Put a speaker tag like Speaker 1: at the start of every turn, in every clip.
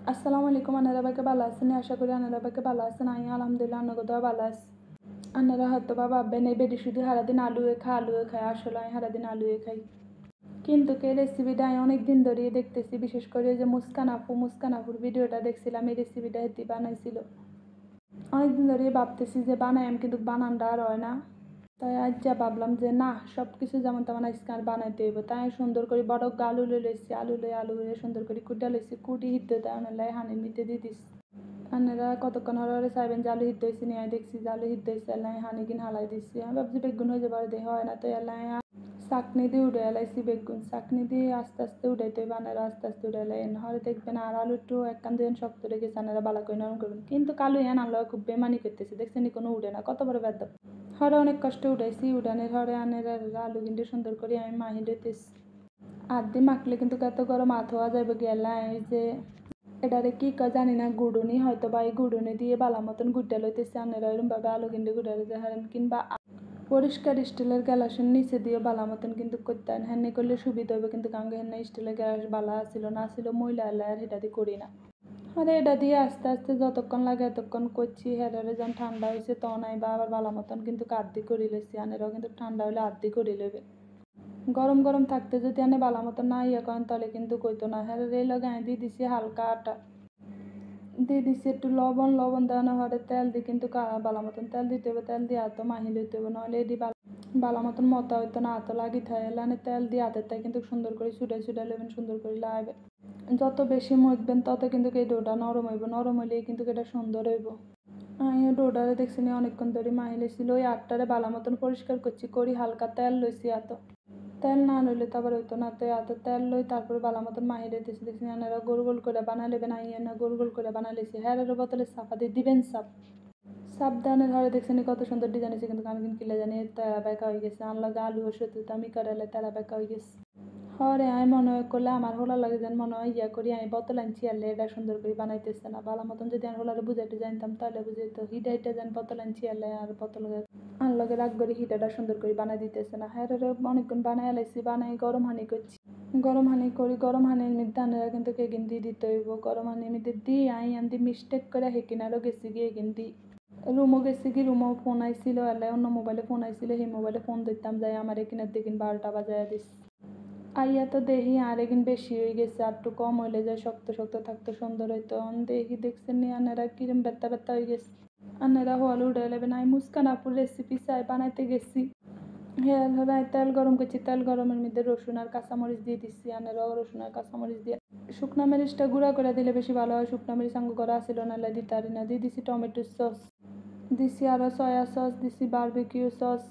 Speaker 1: আসসালামু আলাইকুম আনারা বাইকে ভালো আছেন আশা করি আনারা বাইকে ভালো আছেন আমি আলহামদুলিল্লাহ আন্নগত ভালো আছি আনারা হয়তো বা ভাববেন এই বেটি শুধু সারাদিন আলুয়ে খায় আসলে আমি সারাদিন আলুয়ে খাই কিন্তু এই রেসিপিটা আমি অনেক দিন ধরেই দেখতেছি বিশেষ করে যে মুস্কান আপুর ভিডিওটা দেখছিলাম এই রেসিপিটা হেতি বানাইছিল অনেক দিন ধরেই ভাবতেছি যে বানাই আমি কিন্তু বানানটা আর হয় না তাই আজ যা ভাবলাম যে না সব কিছু যেমন তেমন আজকে আর বানাইতে হইব তাই সুন্দর করে বড় আলু লইছি আলু সুন্দর করে কুটা লইছি কুটি হিদ্ধ দেওয়া হানির মধ্যে দিয়ে দিচ্ছি আপনারা কতক্ষণ হরে চাইবেন যে আলু সিদ্ধ হয়েছে নিয়ে দেখছি যে আলু সিদ্ধ হয়েছে এলাই হানি কিন হালাই দিচ্ছি আমি ভাবছি বেগুন হয়ে যাবার দেহ হয় না তো এলাই চাকনি দিয়ে উঠে এলাইছি বেগুন চাকনি দিয়ে আস্তে আস্তে উঠাইতে বানারা আস্তে আস্তে উঠে এলাই নাহলে দেখবেন আর আলু একটু একখান দিয়ে শক্ত রেখেছে আপনারা বালা করে নরম করবেন কিন্তু কালু হ্যাঁ আনলো খুব বেমানি করতেছে দেখছেন কোনো উঠে না কত বড় বেদ হরে অনেক কষ্টে উঠাইছি উঠানের হরে আনের আলু কিন্তু সুন্দর করে আমি মাহি লইতেছি আর দিয়ে মাখলে কিন্তু কত গরম হাত হওয়া যাবে গেলাই যে এটারে কি জানি না গুড়ুনি হয়তো বা এই গুড়ুনি দিয়ে বালা মতন গুড্ডা লইতেছে আপনারা এরমভাবে আলু কিন্তু গুড়া লইতে হারেন কিংবা পরিষ্কার স্টিলের গ্যালাসের নিচে দিয়ে বালা মতন কিন্তু করতেন হ্যান্নি করলে সুবিধা হবে কিন্তু কাঙ্গে হ্যান্না স্টিলের গ্যালাস বালা ছিল ময়লা এলাই আর এটা দিয়ে করি না আর এটা দিয়ে আস্তে আস্তে যতক্ষণ লাগে এতক্ষণ করছি হেরারে যখন ঠান্ডা হয়েছে তখন আইবা আবার বালা মতন কিন্তু আর্ধি করে লইছি আনেরাও কিন্তু ঠান্ডা হলে আর্ধি করে লইবে গরম গরম থাকতে যদি আনে বালা মতন না ইয়ে করেন তাহলে কিন্তু কইতো না হ্যাঁ রে লগে আমি দিয়ে দিছি হালকা আটা দিয়ে দিছি একটু লবণ দেওয়ানো হরে তেল দিয়ে কিন্তু বালা মতন তেল দিতে হবে তেল দিয়ে হাত মাহি লইতে হবে নাহলে এটি বালা মতন মতা হইতো না হাত লাগি থাকে এলানে তেল দিয়ে হাতের তাই কিন্তু সুন্দর করে ছুটে লেবেন সুন্দর করে লাগাবে যত বেশি মজবেন তত কিন্তু এই ডোটা নরম হইলেই কিন্তু এটা সুন্দর হইব আমি ডোটারে দেখছি অনেকক্ষণ ধরে মাহি লইছিল ওই আটটারে বালা মতন পরিষ্কার করছি করি হালকা তেল লইছি এত তেল না লইলে তো আবার হইতো না তো এত তেল লই তারপরে বালা মতন মাহি লইতেছি দেখছি এনারা গোল করে বানা লেবেন না গোল করে বানা লইছি হ্যাঁ বোতলে সাফা দিয়ে দিবেন সাবধানের ঘরে দেখছেন কত সুন্দর ডিজাইন আছে কিন্তু আমি কিন্তু কিলে জানি তেরা বেকা হয়ে গেছে আনলাগে আলু সত্যি আমি করালে তেরা বেকা হয়ে গেছে হরে আমি মনে হয় করলে আমার হোলা লাগে যেন মনে হয় ইয়া করি আমি বোতল আনছি আনলে এটা সুন্দর করে বানাইতেছে না বালা মতন যদি আমি হোলারে বুঝাইতে জানতাম তাহলে বুঝাইতো হিটা যেন বোতল আনছি আনলে আর বোতল আনলগে রাগ করে হিটাটা সুন্দর করে বানাই দিতেছে না হ্যাঁ অনেকক্ষণ বানাই এলাইছি বানাই গরম হানি করছি গরম হানির মধ্যে আনারা কিন্তু এগিন দিয়ে দিতে হইব গরম হানির মধ্যে দিয়ে আমি মিস্টেক করে হেকিনারও গেছি গিয়ে এগিন দিই রুমও গেছি কি রুমও ফোন আইছিল এলাই অন্য মোবাইলে ফোন আইছিল সেই মোবাইলে ফোন দিতাম যাই আমার এখানের দিকিন 12টা বাজায় দিস আইয়া তো দেখি আর এগিন বেশি হয়ে গেছে আর একটু কম হইলে যায় শক্ত থাকতো সুন্দর হইতো দেখি দেখছেন নি আনারা কিরম ব্যথা হয়ে গেছে আনারা হল উঠে নেবেন আমি মুস্কান আপুর রেসিপি চাই বানাইতে গেছি হ্যাঁ তেল গরম করছি তেল গরমের মধ্যে রসুন আর কাঁচামরিচ দিয়ে দিচ্ছি আনারাও রসুন আর কাঁচামরিচ দিয়ে শুকনা মরিচটা গুঁড়া করে দিলে বেশি ভালো হয় শুকনা মরিচ আঙ্গ করা আসছিল নাহলে দিতে পারি না দিয়ে দিছি টমেটো সস দিছি আরও সয়া সস দিছি বারবিকিউ সস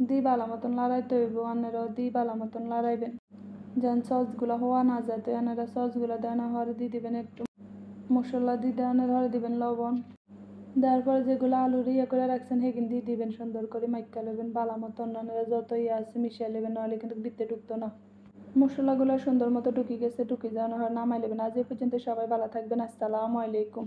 Speaker 1: দি বালা মতন লড়াইতে হইব আনারাও দি বালা মতন লড়াইবেন যেন সসগুলো হওয়া না যাতে আনারা সসগুলো দেওয়ানো হরে দিয়ে দিবেন একটু মশলা দিয়ে দেওয়ানোর হরে দিবেন লবণ দেওয়ার পরে যেগুলো আলুর ইয়ে করে রাখছেন সেগুলো দিয়ে দিবেন সুন্দর করে মাইকা নেবেন বালা মতন আনারা যত ইয়ে আছে মিশিয়ে নেবেন নাহলে কিন্তু দিতে ঢুকতো না মশলাগুলো সুন্দর মতো ঢুকি গেছে ঢুকি যাওয়ানো হয় নামাই নেবেন আজ এই পর্যন্ত সবাই ভালো থাকবেন আসসালামু আলাইকুম।